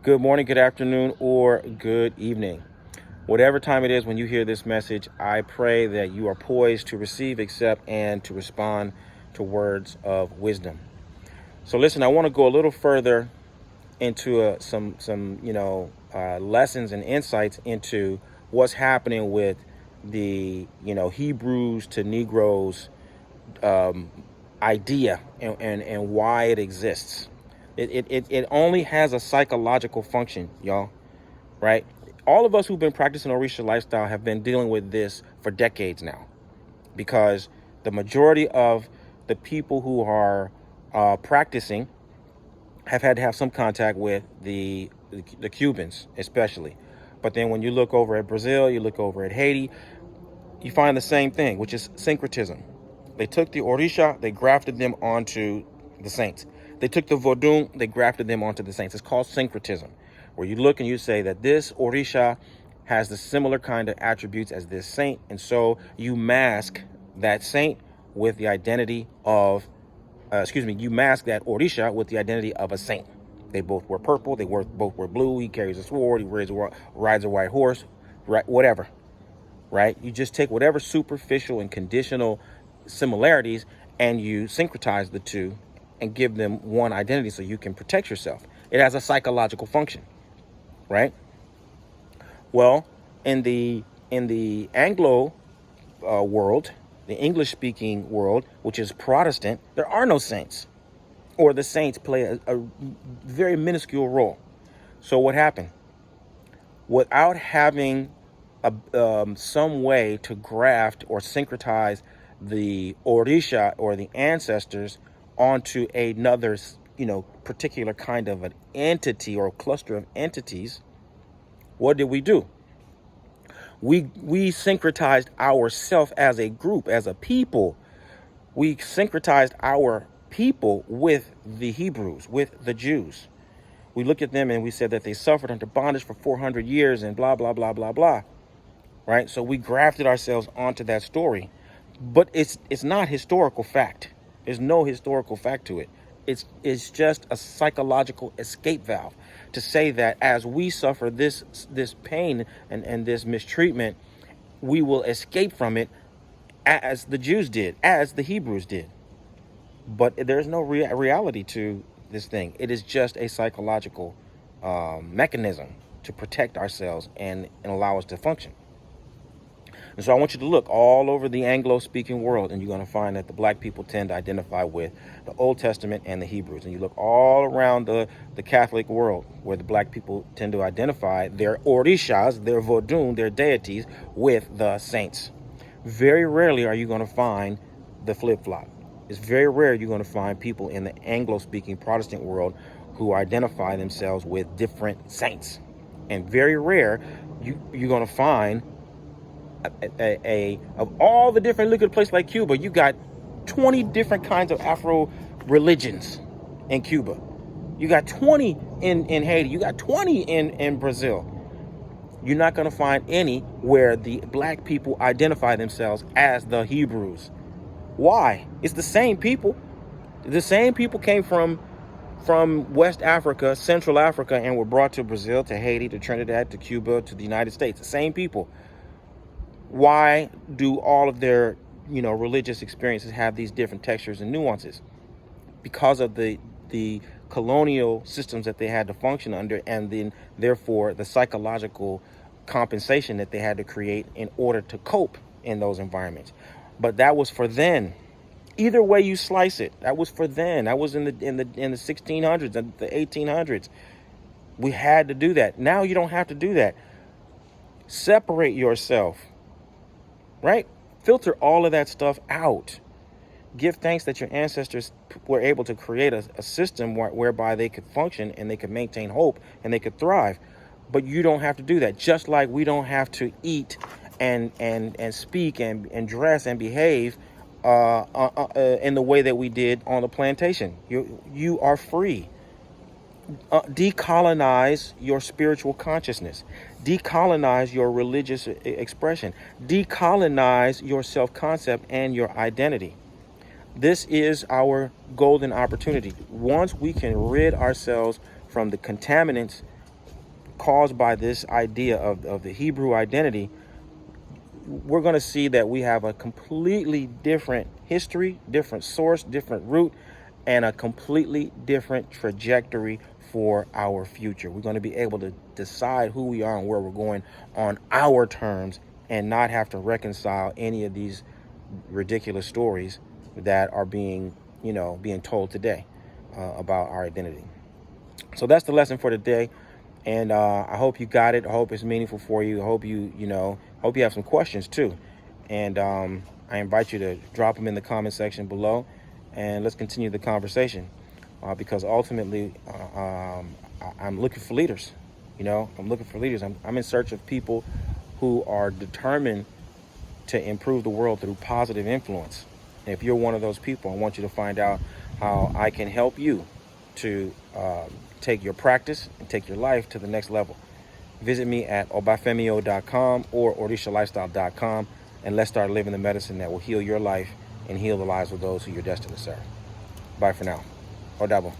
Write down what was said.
Good morning, good afternoon, or good evening. Whatever time it is when you hear this message, I pray that you are poised to receive, accept, and to respond to words of wisdom. So listen, I want to go a little further into some lessons and insights into what's happening with the Hebrews to Negroes idea and why it exists. It only has a psychological function, y'all, right? All of us who've been practicing Orisha lifestyle have been dealing with this for decades now, because the majority of the people who are practicing have had to have some contact with the Cubans, especially. But then when you look over at Brazil, you look over at Haiti, you find the same thing, which is syncretism. They took the Orisha, they grafted them onto the saints. They took the Vodun, they grafted them onto the saints. It's called syncretism, where you look and you say that this Orisha has the similar kind of attributes as this saint, and so you mask that saint with the identity of, you mask that Orisha with the identity of a saint. They both wear purple, both wear blue, he carries a sword, he rides a white horse, right? Whatever, right? You just take whatever superficial and conditional similarities and you syncretize the two and give them one identity so you can protect yourself. It has a psychological function, right? Well, in the Anglo world, the English-speaking world, which is Protestant, there are no saints, or the saints play a very minuscule role. So what happened? Without having some way to graft or syncretize the Orisha or the ancestors onto another, particular kind of an entity or cluster of entities, what did we do? We syncretized ourselves as a group, as a people. We syncretized our people with the Hebrews, with the Jews. We looked at them and we said that they suffered under bondage for 400 years and blah, blah, blah, blah, blah. Right? So we grafted ourselves onto that story. But it's not historical fact. There's no historical fact to it. It's just a psychological escape valve to say that as we suffer this pain and this mistreatment, we will escape from it as the Jews did, as the Hebrews did. But there's no reality to this thing. It is just a psychological mechanism to protect ourselves and allow us to function. And so I want you to look all over the Anglo-speaking world, and you're going to find that the black people tend to identify with the Old Testament and the Hebrews. And you look all around the Catholic world, where the black people tend to identify their Orishas, their Vodun, their deities, with the saints. Very rarely are you going to find the flip-flop. It's very rare you're going to find people in the Anglo-speaking Protestant world who identify themselves with different saints. And very rare you're going to find of all the different, look at a place like Cuba, you got 20 different kinds of Afro religions in Cuba. You got 20 in Haiti. You got 20 in Brazil. You're not going to find any where the black people identify themselves as the Hebrews. Why? It's the same people. The same people came from West Africa, Central Africa, and were brought to Brazil, to Haiti, to Trinidad, to Cuba, to the United States. The same people. Why do all of their, religious experiences have these different textures and nuances? Because of the colonial systems that they had to function under, and then therefore the psychological compensation that they had to create in order to cope in those environments. But that was for then. Either way you slice it, that was for then. That was in the 1600s and the 1800s. We had to do that. Now you don't have to do that. Separate yourself. Right? Filter all of that stuff out. Give thanks that your ancestors were able to create a system whereby they could function and they could maintain hope and they could thrive. But you don't have to do that. Just like we don't have to eat and speak and dress and behave in the way that we did on the plantation. You are free. Decolonize your spiritual consciousness. Decolonize your religious expression. Decolonize your self-concept and your identity. This is our golden opportunity. Once we can rid ourselves from the contaminants caused by this idea of the Hebrew identity, we're going to see that we have a completely different history, different source, different root, and a completely different trajectory for our future. We're going to be able to decide who we are and where we're going on our terms, and not have to reconcile any of these ridiculous stories that are being told today about our identity. So that's the lesson for today. And I hope you got it. I hope it's meaningful for you. I hope hope you have some questions too. And I invite you to drop them in the comment section below, and let's continue the conversation. Because ultimately, I'm looking for leaders. I'm looking for leaders. I'm in search of people who are determined to improve the world through positive influence. And if you're one of those people, I want you to find out how I can help you to take your practice and take your life to the next level. Visit me at obafemio.com or orishalifestyle.com, and let's start living the medicine that will heal your life and heal the lives of those who you're destined to serve. Bye for now. Odabo.